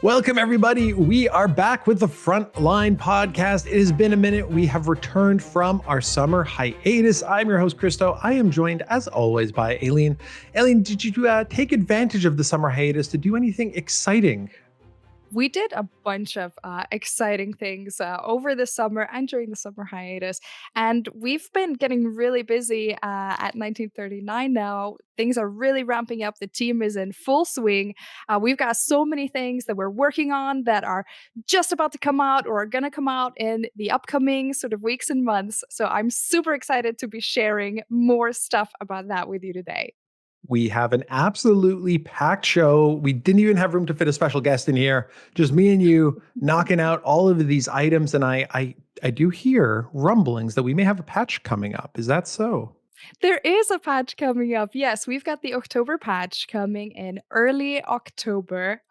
Welcome, everybody. We are back with the Frontline podcast. It has been a minute. We have returned from our summer hiatus. I'm your host, Christo. I am joined, as always, by Elin. Elin, did you take advantage of the summer hiatus to do anything exciting? We did a bunch of exciting things over the summer and during the summer hiatus. And we've been getting really busy at 1939 now. Things are really ramping up. The team is in full swing. We've got so many things that we're working on that are just about to come out or are going to come out in the upcoming sort of weeks and months. So I'm super excited to be sharing more stuff about that with you today. We have an absolutely packed show. We didn't even have room to fit a special guest in here. Just me and you knocking out all of these items. And I do hear rumblings that we may have a patch coming up. Is that so? There is a patch coming up. Yes, we've got the October patch coming in early October,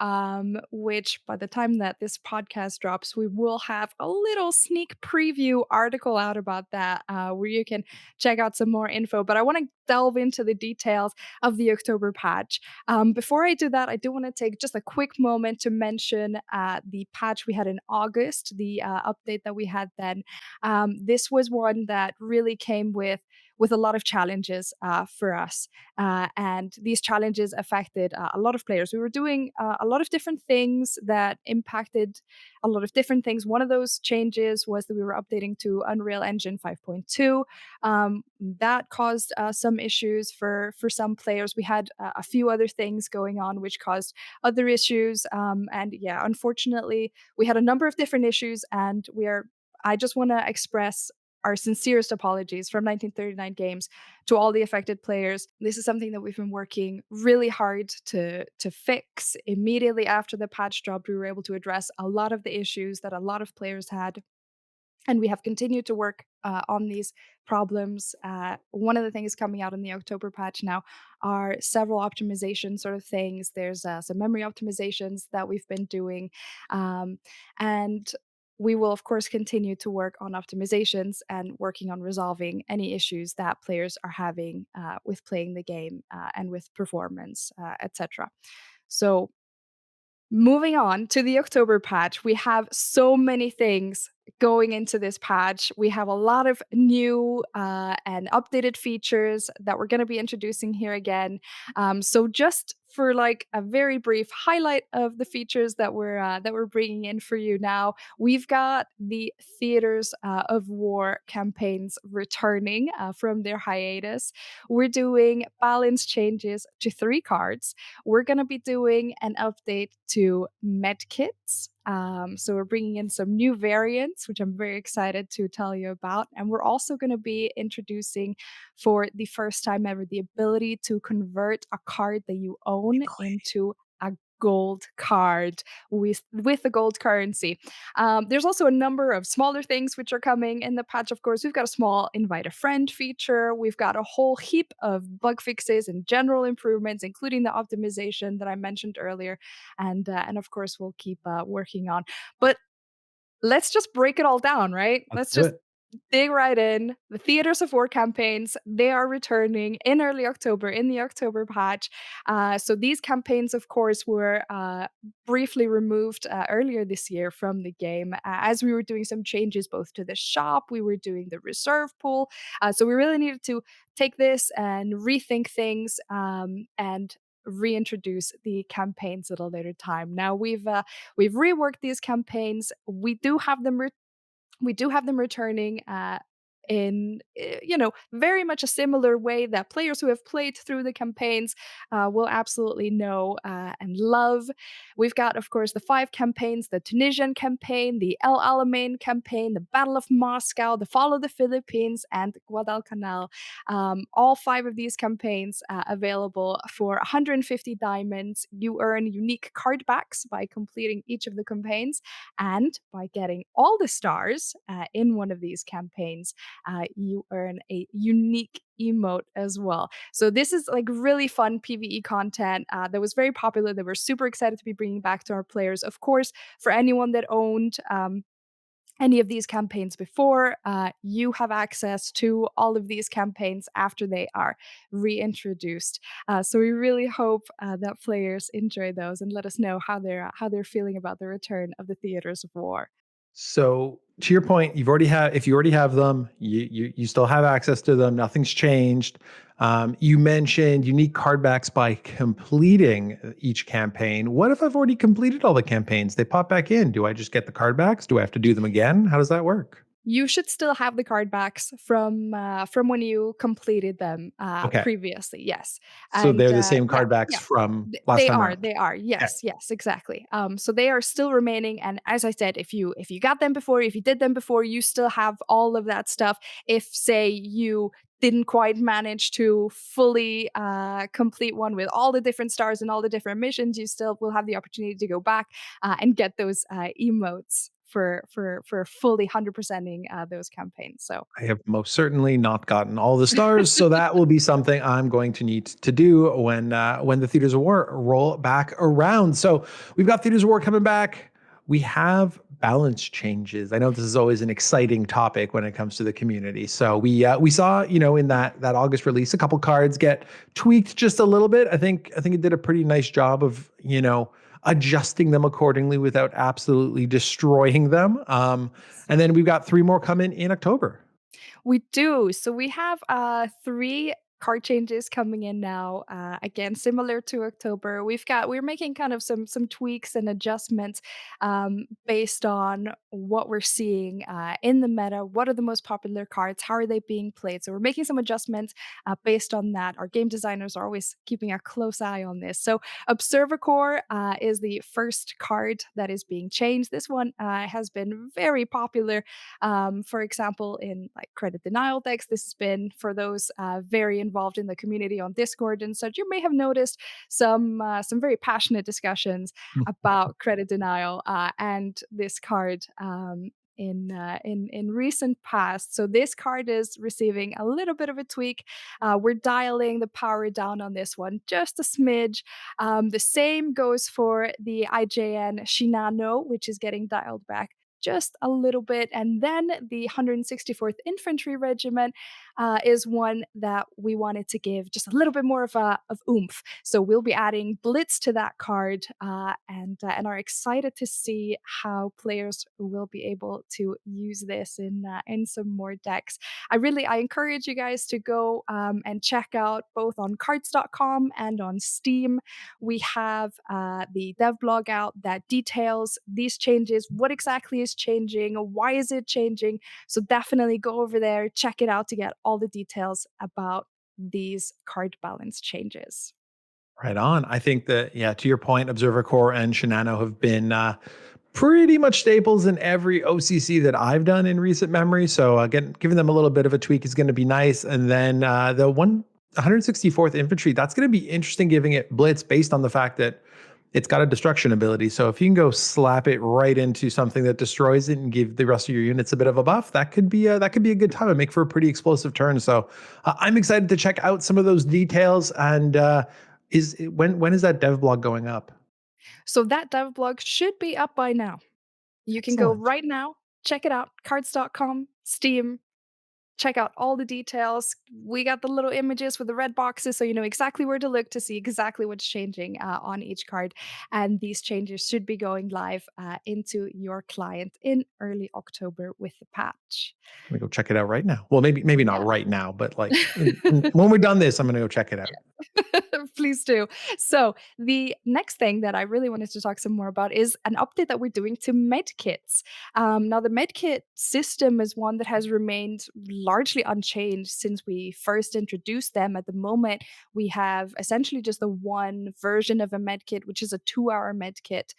which by the time that this podcast drops, we will have a little sneak preview article out about that where you can check out some more info. But I want to delve into the details of the October patch. Before I do that, I do want to take just a quick moment to mention the patch we had in August, the update that we had then. This was one that really came with a lot of challenges for us. And these challenges affected a lot of players. We were doing a lot of different things that impacted a lot of different things. One of those changes was that we were updating to Unreal Engine 5.2. That caused some issues for some players. We had a few other things going on which caused other issues. And yeah, unfortunately, we had a number of different issues, and I just want to express our sincerest apologies from 1939 Games to all the affected players. This is something that we've been working really hard to fix. Immediately after the patch dropped, we were able to address a lot of the issues that a lot of players had, and we have continued to work on these problems. One of the things coming out in the October patch now are several optimization sort of things. There's some memory optimizations that we've been doing, and we will, of course, continue to work on optimizations and working on resolving any issues that players are having with playing the game and with performance, etc. So, moving on to the October patch, we have so many things going into this patch. We have a lot of new and updated features that we're going to be introducing here again. So just for like a very brief highlight of the features that we're bringing in for you now, we've got the Theaters of War campaigns returning from their hiatus. We're doing balance changes to 3 cards. We're going to be doing an update to medkits. So we're bringing in some new variants, which I'm very excited to tell you about. And we're also going to be introducing, for the first time ever, the ability to convert a card that you own into a gold card with the gold currency. There's also a number of smaller things which are coming in the patch. Of course, we've got a small invite a friend feature. We've got a whole heap of bug fixes and general improvements, including the optimization that I mentioned earlier, and of course we'll keep working on. But let's just break it all down, right? Let's Let's do just it. dig right in. The Theaters of War campaigns, they are returning in early October, in the October patch. So these campaigns, of course, were briefly removed earlier this year from the game as we were doing some changes both to the shop, we were doing the reserve pool. So we really needed to take this and rethink things and reintroduce the campaigns at a later time. Now we've reworked these campaigns. We do have them returning in very much a similar way that players who have played through the campaigns will absolutely know and love. We've got, of course, the 5 campaigns: the Tunisian campaign, the El Alamein campaign, the Battle of Moscow, the Fall of the Philippines, and Guadalcanal. All 5 of these campaigns available for 150 diamonds. You earn unique card backs by completing each of the campaigns, and by getting all the stars in one of these campaigns, you earn a unique emote as well. So this is like really fun PvE content that was very popular, that we're super excited to be bringing back to our players. Of course, for anyone that owned any of these campaigns before, you have access to all of these campaigns after they are reintroduced. So we really hope that players enjoy those and let us know how they're feeling about the return of the theaters of war. So to your point, if you already have them, you still have access to them. Nothing's changed. You mentioned unique card backs by completing each campaign. What if I've already completed all the campaigns? They pop back in. Do I just get the card backs? Do I have to do them again? How does that work? You should still have the card backs from when you completed them Okay. previously. Yes, So and they're the same yeah, card backs yeah. from last time around. They are. Okay. Yes, yes, exactly. So they are still remaining, and as I said, if you got them before, if you did them before, you still have all of that stuff. If say you didn't quite manage to fully complete one with all the different stars and all the different missions, you still will have the opportunity to go back and get those emotes for fully 100%ing those campaigns. So I have most certainly not gotten all the stars, so that will be something I'm going to need to do when the Theaters of War roll back around. So we've got Theaters of War coming back. We have balance changes. I know this is always an exciting topic when it comes to the community. So we saw, in that August release, a couple cards get tweaked just a little bit. I think it did a pretty nice job of adjusting them accordingly without absolutely destroying them. And then we've got 3 more coming in October. we do. So we have three card changes coming in now. Again, similar to October, we're making kind of some tweaks and adjustments based on what we're seeing in the meta. What are the most popular cards? How are they being played? So we're making some adjustments based on that. Our game designers are always keeping a close eye on this. So Observer Core is the first card that is being changed. This one has been very popular. For example, in like credit denial decks, this has been for those very involved in the community on Discord and such. You may have noticed some very passionate discussions about credit denial and this card. In recent past, so this card is receiving a little bit of a tweak. We're dialing the power down on this one just a smidge. The same goes for the IJN Shinano, which is getting dialed back just a little bit. And then the 164th Infantry Regiment is one that we wanted to give just a little bit more of oomph. So we'll be adding Blitz to that card, and are excited to see how players will be able to use this in some more decks. I encourage you guys to go and check out both on KARDS.com and on Steam. We have the dev blog out that details these changes, what exactly is changing, why is it changing. So definitely go over there, check it out to get all the details about these card balance changes. Right on. I think that, yeah, to your point, Observer Core and Shinano have been pretty much staples in every OCC that I've done in recent memory. So again, giving them a little bit of a tweak is going to be nice. And then the 164th Infantry, that's going to be interesting, giving it Blitz based on the fact that it's got a destruction ability. So if you can go slap it right into something that destroys it and give the rest of your units a bit of a buff, that could be a good time and make for a pretty explosive turn. So I'm excited to check out some of those details. And when is that dev blog going up? So that dev blog should be up by now. You can go Excellent. right now, check it out, cards.com, Steam, check out all the details. We got the little images with the red boxes, so you know exactly where to look to see exactly what's changing on each card. And these changes should be going live into your client in early October with the patch. I'm gonna go check it out right now. Well, maybe not Yeah. right now, but like when we're done this, I'm gonna go check it out. Please do. So, the next thing that I really wanted to talk some more about is an update that we're doing to medkits. Now, the medkit system is one that has remained largely unchanged since we first introduced them. At the moment, we have essentially just the one version of a medkit, which is a 2-hour medkit,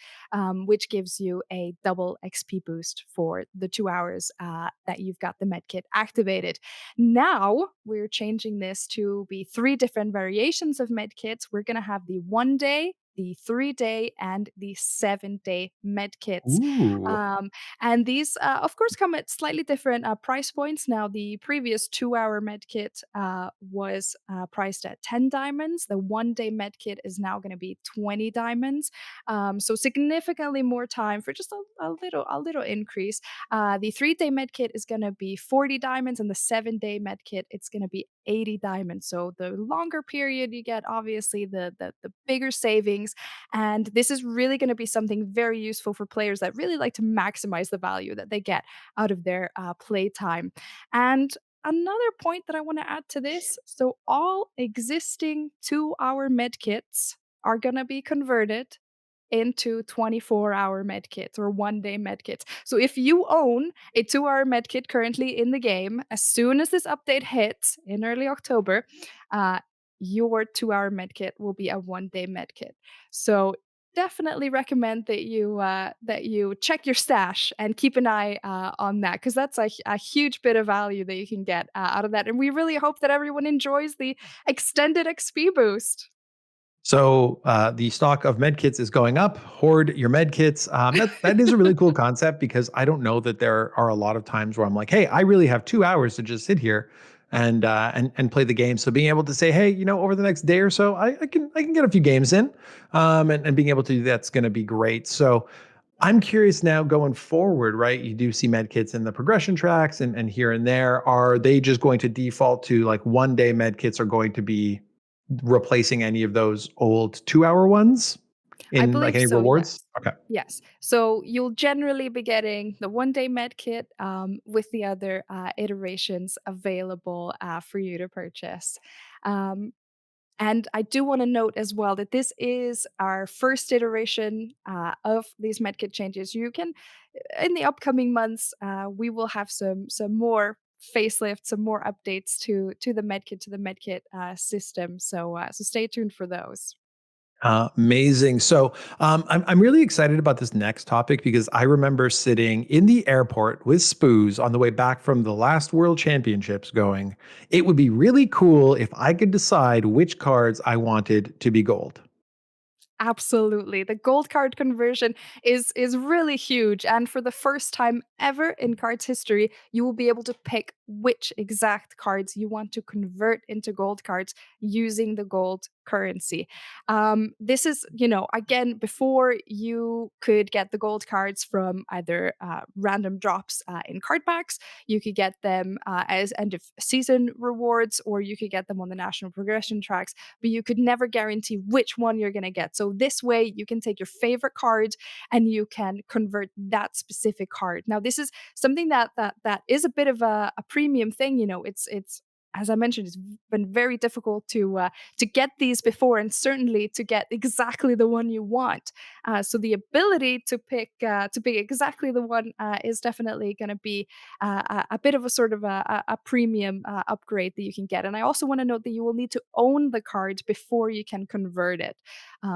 which gives you a double XP boost for the 2 hours that you've got the medkit activated. Now, we're changing this to be 3 different variations of medkits. We're going to have the 1 day, the 3-day and the 7-day med kits. Ooh. Um, and these, of course, come at slightly different price points. Now, the previous 2-hour med kit was priced at 10 diamonds. The 1-day med kit is now going to be 20 diamonds. So significantly more time for just a little increase. The 3-day med kit is going to be 40 diamonds, and the 7-day med kit it's going to be 80 diamonds. So the longer period you get, obviously, the bigger savings, and this is really going to be something very useful for players that really like to maximize the value that they get out of their play time. And another point that I want to add to this, so all existing 2-hour med kits are going to be converted into 24-hour med kits or 1-day med kits. So if you own a 2-hour med kit currently in the game, as soon as this update hits in early October, uh, your 2-hour med kit will be a 1-day med kit. So definitely recommend that you check your stash and keep an eye on that, because that's a huge bit of value that you can get out of that. And we really hope that everyone enjoys the extended XP boost. So the stock of medkits is going up. Hoard your medkits. That is a really cool concept because I don't know that there are a lot of times where I'm like, hey, I really have 2 hours to just sit here and play the game. So being able to say, hey, over the next day or so, I can get a few games in, and being able to do that's going to be great. So I'm curious now going forward, right? You do see medkits in the progression tracks and here and there. Are they just going to default to like 1-day medkits are going to be replacing any of those old 2-hour ones I in like believe any so, rewards? yes. Okay. Yes. So you'll generally be getting the 1-day med kit with the other iterations available for you to purchase. Um, and I do want to note as well that this is our first iteration of these medkit changes. You can, in the upcoming months, we will have some more facelifts, some more updates to the medkit system. So stay tuned for those. Amazing. So I'm really excited about this next topic because I remember sitting in the airport with Spoos on the way back from the last World Championships going, it would be really cool if I could decide which cards I wanted to be gold. Absolutely. The gold card conversion is really huge, and for the first time ever in cards history, you will be able to pick which exact cards you want to convert into gold cards using the gold currency. This is, again, before you could get the gold cards from either random drops in card packs, you could get them as end of season rewards, or you could get them on the national progression tracks, but you could never guarantee which one you're going to get. So this way you can take your favorite card and you can convert that specific card. Now this is something that is a bit of a premium thing. It's as I mentioned, it's been very difficult to get these before, and certainly to get exactly the one you want. So the ability to pick exactly the one is definitely going to be a bit of a sort of a premium upgrade that you can get. And I also want to note that you will need to own the card before you can convert it.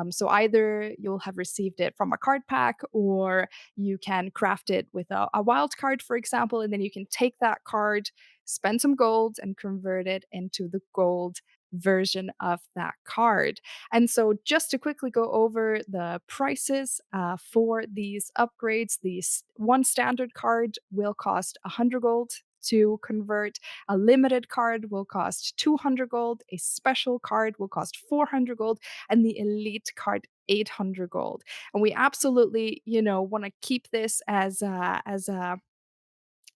So either you'll have received it from a card pack, or you can craft it with a wild card, for example, and then you can take that card, spend some gold, and convert it into the gold version of that card. And so, just to quickly go over the prices for these upgrades, one standard card will cost 100 gold to convert. A limited card will cost 200 gold. A special card will cost 400 gold, and the elite card 800 gold. And we absolutely, want to keep this as a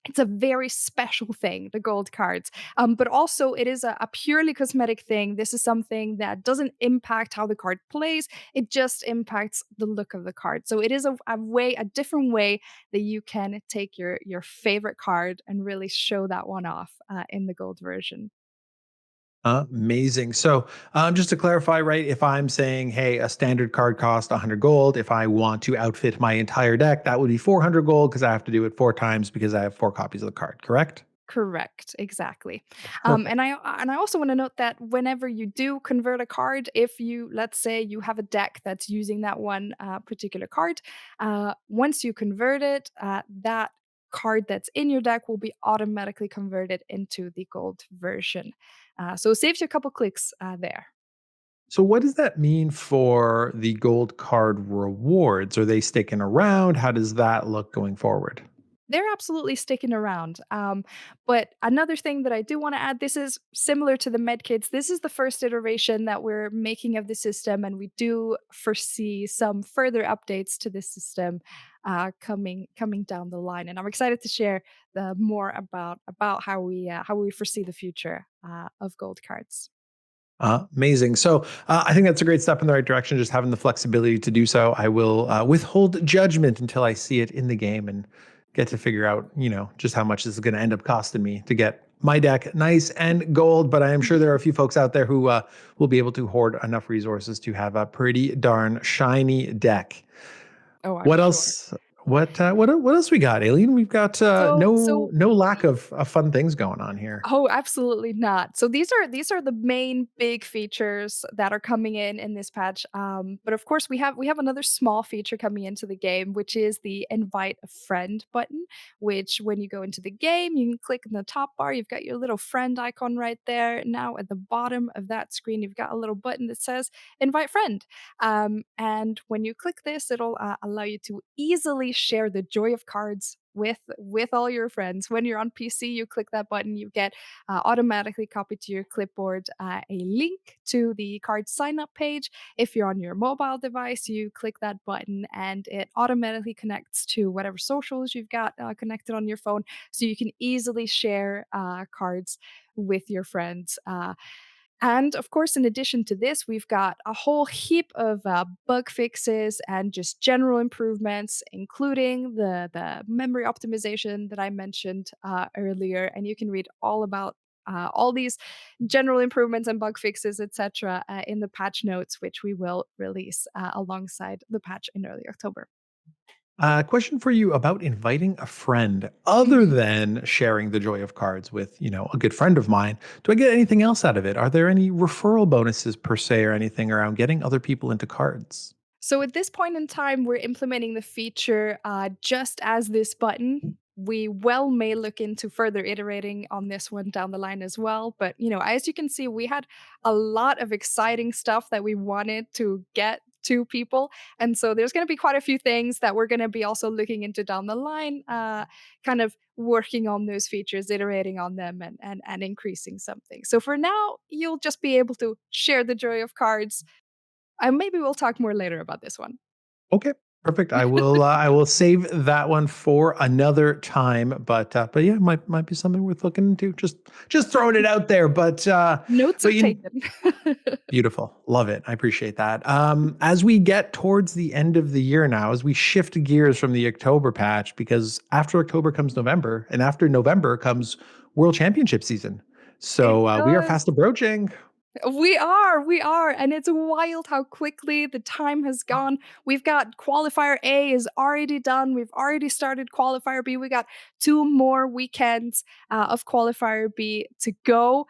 it's a very special thing, the gold cards. But also, it is a purely cosmetic thing. This is something that doesn't impact how the card plays. It just impacts the look of the card. So it is a different way that you can take your favorite card and really show that one off in the gold version. Amazing. So, just to clarify, right, if I'm saying, hey, a standard card costs 100 gold, if I want to outfit my entire deck, that would be 400 gold because I have to do it 4 times because I have 4 copies of the card, correct? Correct, exactly. Perfect. And I also want to note that whenever you do convert a card, if you, let's say you have a deck that's using that one particular card, once you convert it, that card that's in your deck will be automatically converted into the gold version. So it saves you a couple clicks there. So what does that mean for the gold card rewards? Are they sticking around? How does that look going forward? They're absolutely sticking around. But another thing that I do want to add, this is similar to the medkits. This is the first iteration that we're making of the system, and we do foresee some further updates to this system coming down the line. And I'm excited to share the more about how we foresee the future of gold cards. Amazing. So I think that's a great step in the right direction, just having the flexibility to do so. I will withhold judgment until I see it in the game and get to figure out, just how much this is going to end up costing me to get my deck nice and gold. But I am sure there are a few folks out there who will be able to hoard enough resources to have a pretty darn shiny deck. Oh, I'm What sure. else? What else we got, Alien? We've got So no lack of fun things going on here. Oh, absolutely not. So these are the main big features that are coming in this patch. But of course, we have another small feature coming into the game, which is the invite a friend button. Which, when you go into the game, you can click in the top bar. You've got your little friend icon right there. Now, at the bottom of that screen, you've got a little button that says invite friend. And when you click this, it'll allow you to easily share the joy of cards with all your friends. When you're on PC, you click that button, you get automatically copied to your clipboard a link to the card sign up page. If you're on your mobile device, you click that button and it automatically connects to whatever socials you've got connected on your phone, so you can easily share cards with your friends. And of course, in addition to this, we've got a whole heap of bug fixes and just general improvements, including the memory optimization that I mentioned earlier. And you can read all about all these general improvements and bug fixes, etc., in the patch notes, which we will release alongside the patch in early October. Question for you about inviting a friend. Other Mhm. than sharing the joy of cards with, a good friend of mine, do I get anything else out of it? Are there any referral bonuses per se or anything around getting other people into cards? So at this point in time, we're implementing the feature just as this button. We well may look into further iterating on this one down the line as well. But as you can see, we had a lot of exciting stuff that we wanted to get to people, and so there's going to be quite a few things that we're going to be also looking into down the line, kind of working on those features, iterating on them, and increasing something. So for now, you'll just be able to share the joy of cards, and maybe we'll talk more later about this one. Okay, perfect. I will save that one for another time. But yeah, might be something worth looking into. Just throwing it out there. Notes are But taken. beautiful. Love it. I appreciate that. As we get towards the end of the year now, as we shift gears from the October patch, because after October comes November, and after November comes World Championship season. It So we are does. fast approaching. We are, and it's wild how quickly the time has gone. We've got qualifier A is already done. We've already started qualifier B. We got 2 more weekends of qualifier B to go.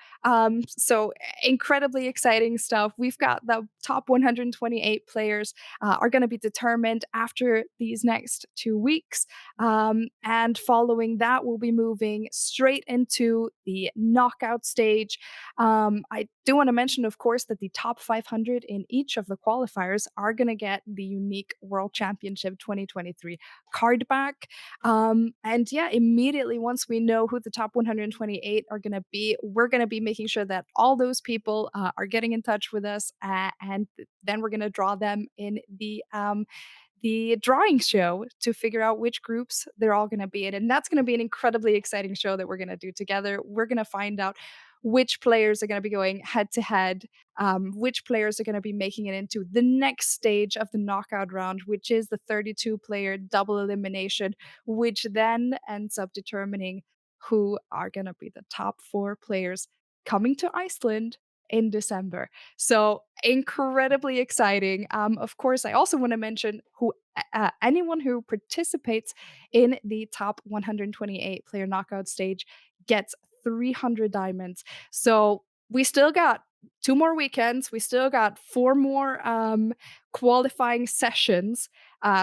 So incredibly exciting stuff. We've got the top 128 players are going to be determined after these next 2 weeks, and following that, we'll be moving straight into the knockout stage. I do want to mention, of course, that the top 500 in each of the qualifiers are going to get the unique World Championship 2023 card back. And yeah, immediately once we know who the top 128 are going to be, we're going to be making sure that all those people are getting in touch with us, and then we're going to draw them in the drawing show to figure out which groups they're all going to be in. And that's going to be an incredibly exciting show that we're going to do together. We're going to find out which players are going to be going head to head, which players are going to be making it into the next stage of the knockout round, which is the 32-player double elimination, which then ends up determining who are going to be the top 4 players coming to Iceland in December. So incredibly exciting. Of course, I also want to mention who anyone who participates in the top 128 player knockout stage gets 300 diamonds. So we still got 2 more weekends. We still got 4 more qualifying sessions.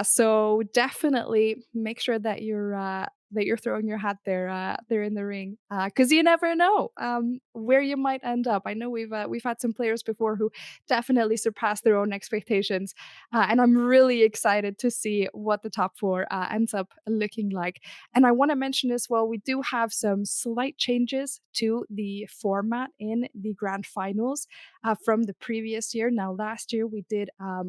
So definitely make sure that you're that you're throwing your hat there in the ring, because you never know where you might end up. I know we've had some players before who definitely surpassed their own expectations, and I'm really excited to see what the top four ends up looking like. And I want to mention as well, we do have some slight changes to the format in the grand finals from the previous year. Now, last year we did a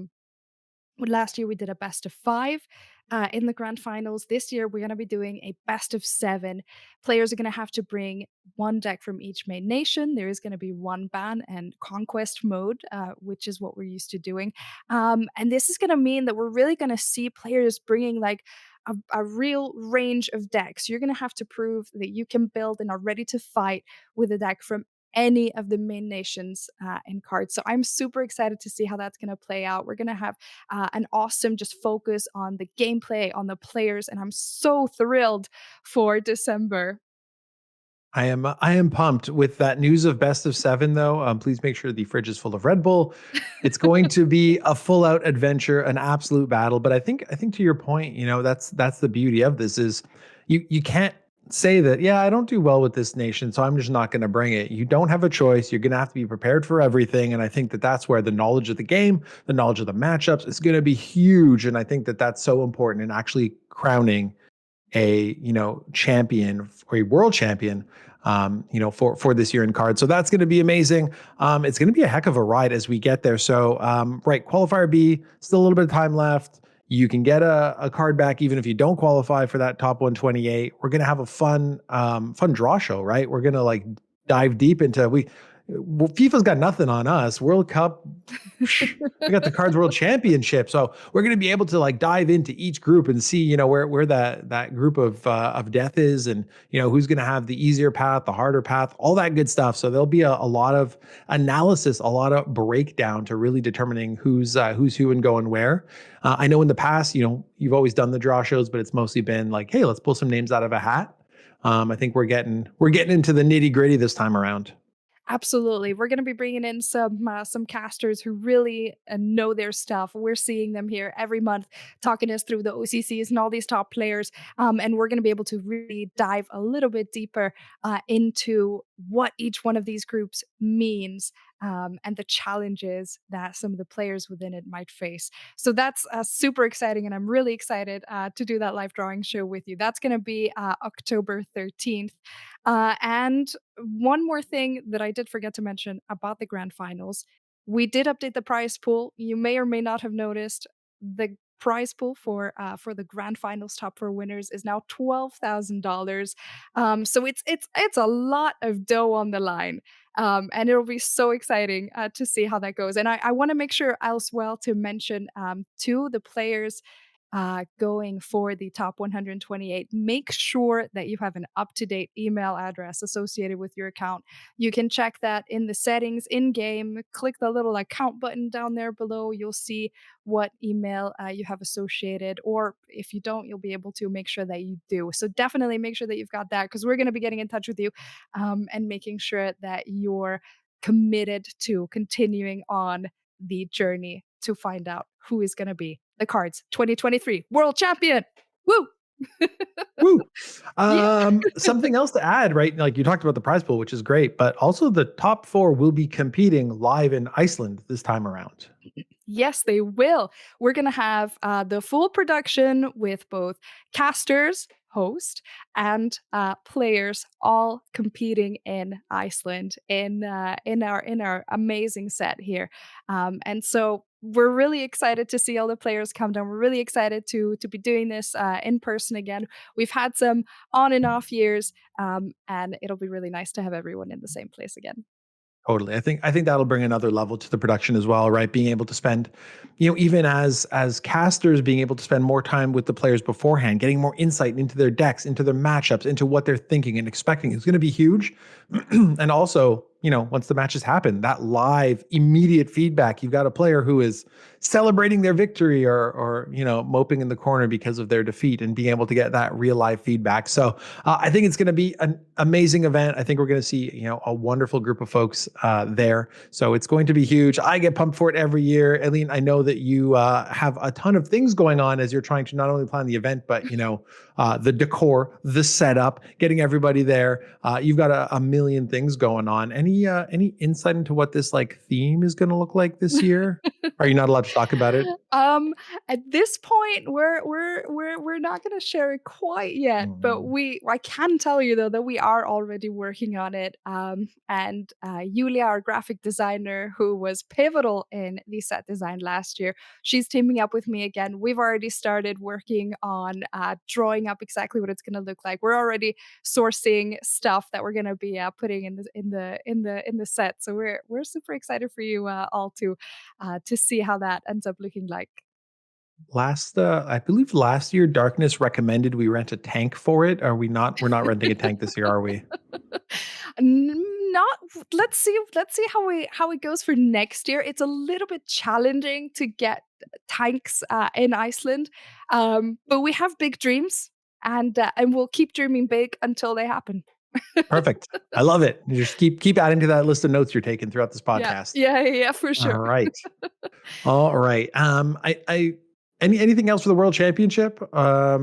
best of five in the grand finals. This year we're going to be doing a best of seven. Players are going to have to bring one deck from each main nation. There is going to be one ban and conquest mode, which is what we're used to doing. And this is going to mean that we're really going to see players bringing like a real range of decks. You're going to have to prove that you can build and are ready to fight with a deck from any of the main nations in cards. So I'm super excited to see how that's going to play out. We're going to have an awesome just focus on the gameplay, on the players, and I'm so thrilled for December. I am pumped with that news of best of seven though. Please make sure the fridge is full of Red Bull. It's going to be a full out adventure, an absolute battle. But I think to your point, that's the beauty of this is you can't say that, yeah, I don't do well with this nation, so I'm just not going to bring it. You don't have a choice. You're going to have to be prepared for everything. And I think that that's where the knowledge of the game, the knowledge of the matchups is going to be huge. And I think that that's so important in actually crowning a champion or a world champion for this year in cards. So that's going to be amazing. It's going to be a heck of a ride as we get there. So right, qualifier B, still a little bit of time left. You can get a card back even if you don't qualify for that top 128. We're going to have a fun draw show, right? We're going to like dive deep into FIFA's got nothing on us. World Cup, we got the Cards World Championship, so we're going to be able to like dive into each group and see, where that group of death is, and who's going to have the easier path, the harder path, all that good stuff. So there'll be a lot of analysis, a lot of breakdown to really determining who's who and going where. I know in the past, you've always done the draw shows, but it's mostly been like, hey, let's pull some names out of a hat. I think we're getting into the nitty gritty this time around. Absolutely. We're going to be bringing in some casters who really know their stuff. We're seeing them here every month talking us through the OCCs and all these top players. And we're going to be able to really dive a little bit deeper into what each one of these groups means and the challenges that some of the players within it might face. So that's super exciting. And I'm really excited to do that live drawing show with you. That's going to be October 13th. And one more thing that I did forget to mention about the grand finals, we did update the prize pool. You may or may not have noticed the prize pool for the grand finals top four winners is now $12,000. So it's a lot of dough on the line. And it'll be so exciting to see how that goes. And I want to make sure as well to mention to the players going for the top 128, make sure that you have an up-to-date email address associated with your account. You can check that in the settings in game. Click the little account button down there below. You'll see what email you have associated, or if you don't, you'll be able to make sure that you do. So definitely make sure that you've got that, because we're going to be getting in touch with you and making sure that you're committed to continuing on the journey to find out who is going to be the KARDS 2023 world champion. Woo! Woo! Something else to add, right? Like you talked about the prize pool, which is great, but also the top four will be competing live in Iceland this time around. Yes, they will. We're going to have the full production with both casters, host, and players all competing in Iceland in our amazing set here. And so we're really excited to see all the players come down. We're really excited to be doing this in person again. We've had some on and off years, and it'll be really nice to have everyone in the same place again. Totally. I think that'll bring another level to the production as well, right? Being able to spend, even as casters, being able to spend more time with the players beforehand, getting more insight into their decks, into their matchups, into what they're thinking and expecting is going to be huge. And also, once the matches happen, that live immediate feedback. You've got a player who is celebrating their victory or moping in the corner because of their defeat, and being able to get that real live feedback. So I think it's going to be an amazing event. I think we're going to see, a wonderful group of folks there. So it's going to be huge. I get pumped for it every year. Elin, I know that you have a ton of things going on as you're trying to not only plan the event, but, the decor, the setup, getting everybody there. You've got a million things going on. Any insight into what this theme is going to look like this year? Are you not allowed to talk about it? At this point, we're not going to share it quite yet, but I can tell you though that we are already working on it. And Julia, our graphic designer, who was pivotal in the set design last year, she's teaming up with me again. We've already started working on drawing up exactly what it's going to look like. We're already sourcing stuff that we're going to be putting in the set. So we're super excited for you all to see how that ends up looking like. I believe last year, Darkness recommended we rent a tank for it. Are we not? We're not renting a tank this year, are we? Not. Let's see. Let's see how it goes for next year. It's a little bit challenging to get tanks in Iceland, but we have big dreams, and we'll keep dreaming big until they happen. Perfect. I love it. You just keep adding to that list of notes you're taking throughout this Yeah, podcast. yeah, for sure. All right. All right. Anything else for the World Championship? I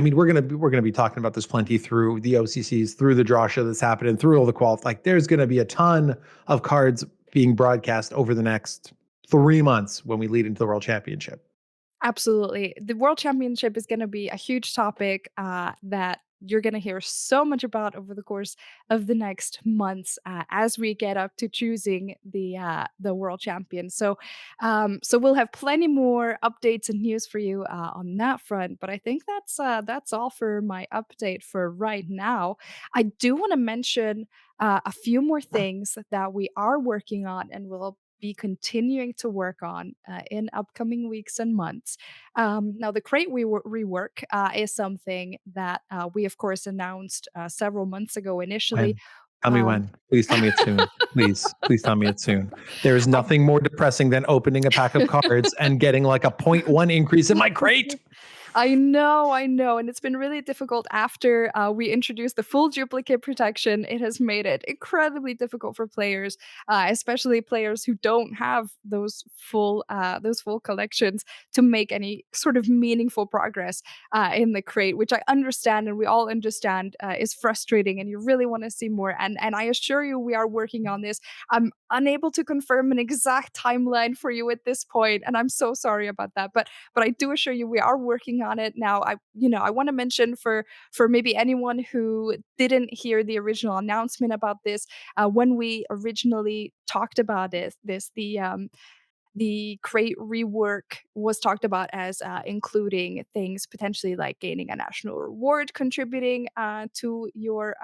mean, we're gonna be talking about this plenty through the OCCs, through the draw show that's happening, through all the qual. There's gonna be a ton of cards being broadcast over the next 3 months when we lead into the World Championship. Absolutely. The World Championship is going to be a huge topic that you're going to hear so much about over the course of the next months as we get up to choosing the world champion. So we'll have plenty more updates and news for you on that front. But I think that's all for my update for right now. I do want to mention a few more things that we are working on and will be continuing to work on in upcoming weeks and months. Now, the crate rework is something that we, of course, announced several months ago initially. When? Tell me Um, when. Please tell me it's soon. Please tell me it's soon. There is nothing more depressing than opening a pack of cards and getting a 0.1 increase in my crate. I know. And it's been really difficult after we introduced the full duplicate protection. It has made it incredibly difficult for players, especially players who don't have those full collections, to make any sort of meaningful progress in the crate, which I understand and we all understand is frustrating, and you really want to see more. And I assure you, we are working on this. I'm unable to confirm an exact timeline for you at this point, and I'm so sorry about that. But I do assure you we are working on it now. I want to mention for maybe anyone who didn't hear the original announcement about this, when we originally talked about the crate rework was talked about as including things potentially like gaining a national reward, contributing to your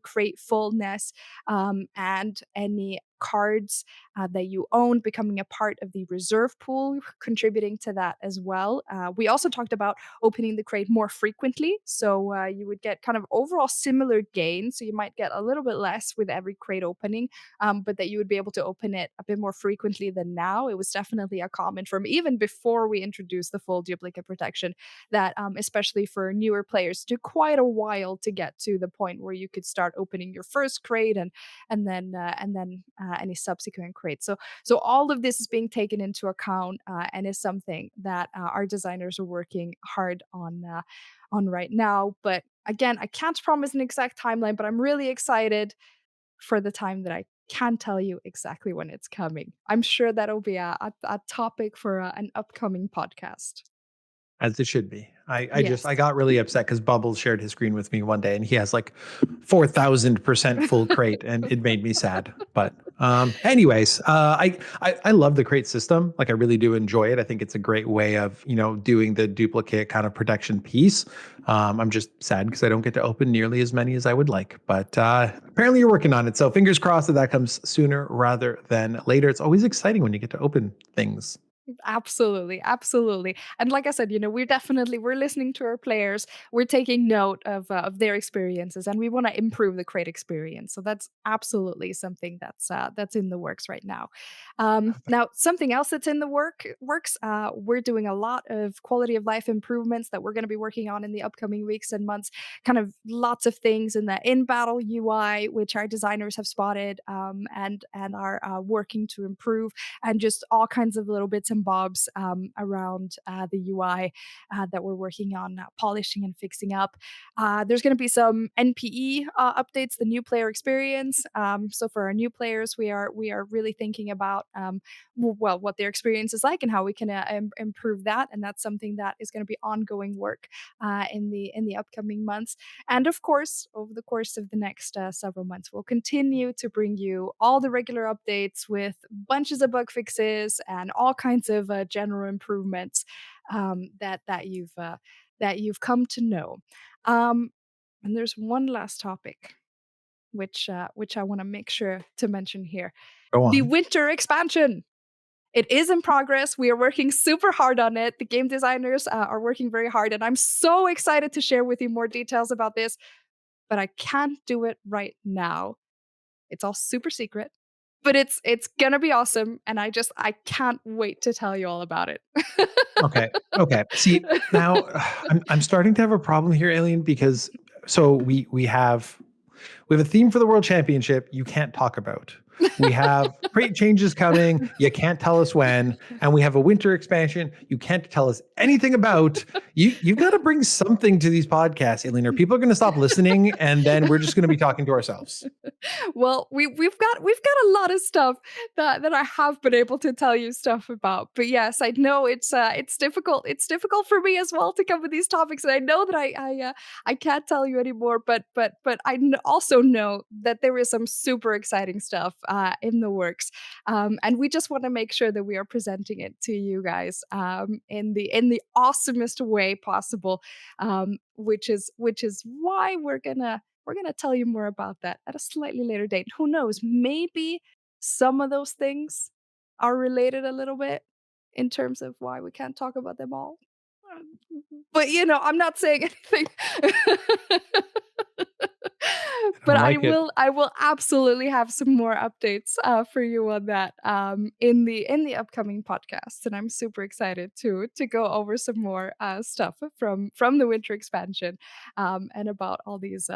crate fullness, and any cards that you own becoming a part of the reserve pool, contributing to that as well. We also talked about opening the crate more frequently, so you would get kind of overall similar gains. So you might get a little bit less with every crate opening, but that you would be able to open it a bit more frequently than now. It was definitely a comment from even before we introduced the full duplicate protection that, especially for newer players, took quite a while to get to the point where you could start opening your first crate and then any subsequent crates. So all of this is being taken into account and is something that our designers are working hard on right now. But again, I can't promise an exact timeline, but I'm really excited for the time that I can tell you exactly when it's coming. I'm sure that'll be a topic for an upcoming podcast. As it should be. I Yes. got really upset because Bubbles shared his screen with me one day and he has 4,000% full crate and it made me sad. But anyways, I love the crate system. I really do enjoy it. I think it's a great way of, doing the duplicate kind of protection piece. I'm just sad because I don't get to open nearly as many as I would like, but apparently you're working on it. So fingers crossed that comes sooner rather than later. It's always exciting when you get to open things Absolutely, absolutely. And like I said, we're listening to our players. We're taking note of their experiences, and we want to improve the crate experience. So that's absolutely something that's in the works right now. Now, something else that's in the works. We're doing a lot of quality of life improvements that we're going to be working on in the upcoming weeks and months. Kind of lots of things in the in battle UI, which our designers have spotted and are working to improve, and just all kinds of little bits and bobs around the UI that we're working on polishing and fixing up. There's going to be some NPE updates, the new player experience. So for our new players, we are really thinking about well, what their experience is like and how we can improve that. And that's something that is going to be ongoing work in the upcoming months. And of course, over the course of the next several months, we'll continue to bring you all the regular updates with bunches of bug fixes and all kinds of general improvements that you've come to know. Um, and there's one last topic which I want to make sure to mention here: Go the on. winter expansion. It is in progress. We are working super hard on it. The game designers are working very hard, and I'm so excited to share with you more details about this. But I can't do it right now. It's all super secret, but it's gonna be awesome, and I can't wait to tell you all about it. Okay. Okay. See, now I'm starting to have a problem here, Alien, because so we have a theme for the World Championship you can't talk about. We have great changes coming. You can't tell us when. And we have a winter expansion you can't tell us anything about. You've got to bring something to these podcasts, Elena. People are going to stop listening, and then we're just going to be talking to ourselves. Well, we've got a lot of stuff that I have been able to tell you stuff about. But yes, I know it's difficult. It's difficult for me as well to come with these topics, and I know that I can't tell you anymore. But also know that there is some super exciting stuff in the works, and we just want to make sure that we are presenting it to you guys in the awesomest way possible, which is why we're gonna tell you more about that at a slightly later date. Who knows? Maybe some of those things are related a little bit in terms of why we can't talk about them all. But I'm not saying anything. I But don't I like it. will I will absolutely have some more updates for you on that in the upcoming podcasts, and I'm super excited to go over some more stuff from the winter expansion and about all these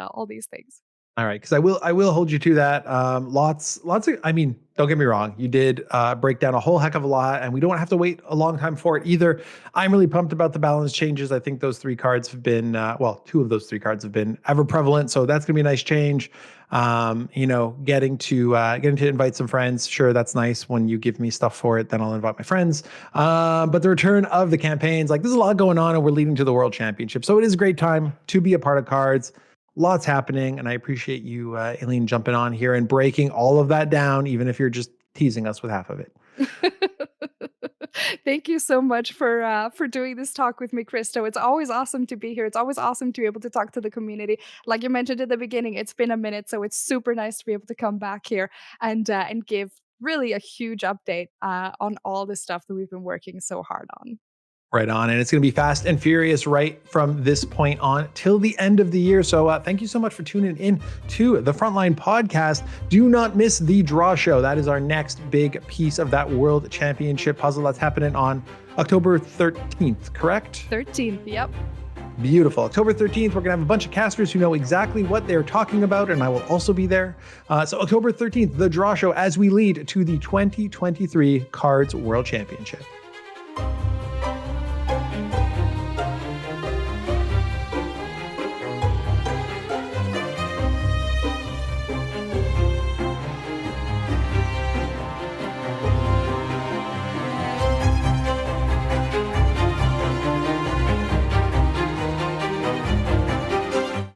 things. All right, because I will hold you to that. Lots of. I mean, don't get me wrong. You did break down a whole heck of a lot, and we don't have to wait a long time for it either. I'm really pumped about the balance changes. I think those three cards have been two of those three cards have been ever prevalent, so that's gonna be a nice change. Getting to invite some friends. Sure, that's nice when you give me stuff for it. Then I'll invite my friends. But the return of the campaigns, like there's a lot going on, and we're leading to the World Championship, so it is a great time to be a part of Cards. Lots happening, and I appreciate you, Aileen, jumping on here and breaking all of that down, even if you're just teasing us with half of it. Thank you so much for doing this talk with me, Christo. It's always awesome to be here. It's always awesome to be able to talk to the community. Like you mentioned at the beginning, it's been a minute, so it's super nice to be able to come back here and give really a huge update on all the stuff that we've been working so hard on. Right on. And it's going to be fast and furious right from this point on till the end of the year. So thank you so much for tuning in to the Frontline podcast. Do not miss the draw show. That is our next big piece of that World Championship puzzle that's happening on October 13th, correct? 13th, yep. Beautiful. October 13th, we're going to have a bunch of casters who know exactly what they're talking about, and I will also be there. So October 13th, the draw show as we lead to the 2023 Cards World Championship.